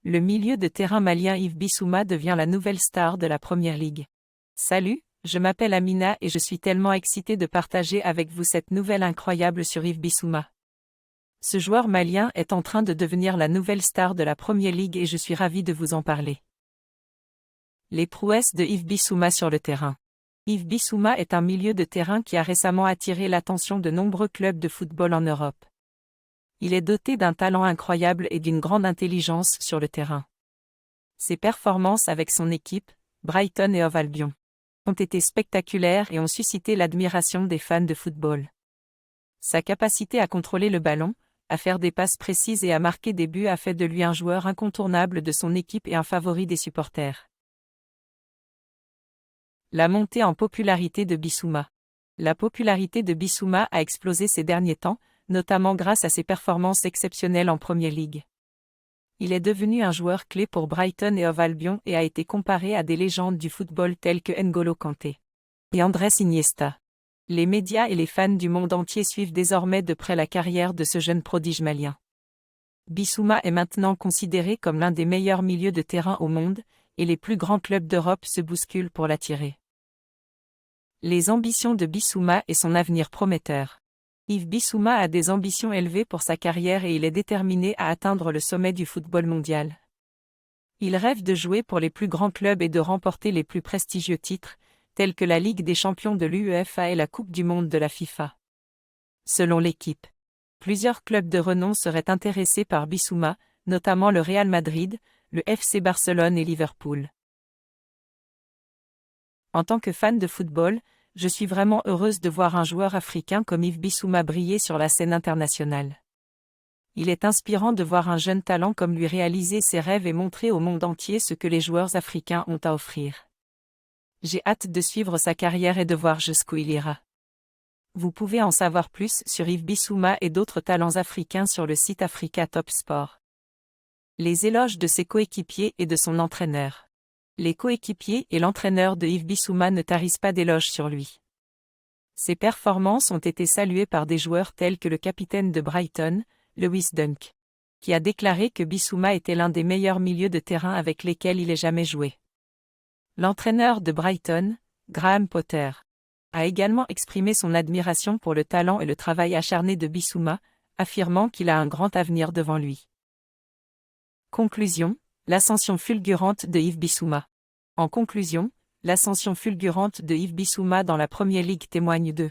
Le milieu de terrain malien Yves Bissouma devient la nouvelle star de la Premier League. Salut, je m'appelle Amina et je suis tellement excitée de partager avec vous cette nouvelle incroyable sur Yves Bissouma. Ce joueur malien est en train de devenir la nouvelle star de la Premier League et je suis ravie de vous en parler. Les prouesses de Yves Bissouma sur le terrain. Yves Bissouma est un milieu de terrain qui a récemment attiré l'attention de nombreux clubs de football en Europe. Il est doté d'un talent incroyable et d'une grande intelligence sur le terrain. Ses performances avec son équipe, Brighton et Hove Albion, ont été spectaculaires et ont suscité l'admiration des fans de football. Sa capacité à contrôler le ballon, à faire des passes précises et à marquer des buts a fait de lui un joueur incontournable de son équipe et un favori des supporters. La montée en popularité de Bissouma. La popularité de Bissouma a explosé ces derniers temps, notamment grâce à ses performances exceptionnelles en Premier League. Il est devenu un joueur clé pour Brighton et Hove Albion et a été comparé à des légendes du football telles que N'Golo Kanté et Andrés Iniesta. Les médias et les fans du monde entier suivent désormais de près la carrière de ce jeune prodige malien. Bissouma est maintenant considéré comme l'un des meilleurs milieux de terrain au monde, et les plus grands clubs d'Europe se bousculent pour l'attirer. Les ambitions de Bissouma et son avenir prometteur. Yves Bissouma a des ambitions élevées pour sa carrière et il est déterminé à atteindre le sommet du football mondial. Il rêve de jouer pour les plus grands clubs et de remporter les plus prestigieux titres, tels que la Ligue des champions de l'UEFA et la Coupe du monde de la FIFA. Selon l'équipe, plusieurs clubs de renom seraient intéressés par Bissouma, notamment le Real Madrid, le FC Barcelone et Liverpool. En tant que fan de football, je suis vraiment heureuse de voir un joueur africain comme Yves Bissouma briller sur la scène internationale. Il est inspirant de voir un jeune talent comme lui réaliser ses rêves et montrer au monde entier ce que les joueurs africains ont à offrir. J'ai hâte de suivre sa carrière et de voir jusqu'où il ira. Vous pouvez en savoir plus sur Yves Bissouma et d'autres talents africains sur le site Africa Top Sport. Les éloges de ses coéquipiers et de son entraîneur. Les coéquipiers et l'entraîneur de Yves Bissouma ne tarissent pas d'éloges sur lui. Ses performances ont été saluées par des joueurs tels que le capitaine de Brighton, Lewis Dunk, qui a déclaré que Bissouma était l'un des meilleurs milieux de terrain avec lesquels il ait jamais joué. L'entraîneur de Brighton, Graham Potter, a également exprimé son admiration pour le talent et le travail acharné de Bissouma, affirmant qu'il a un grand avenir devant lui. Conclusion. L'ascension fulgurante de Yves Bissouma. En conclusion, l'ascension fulgurante de Yves Bissouma dans la Premier League témoigne de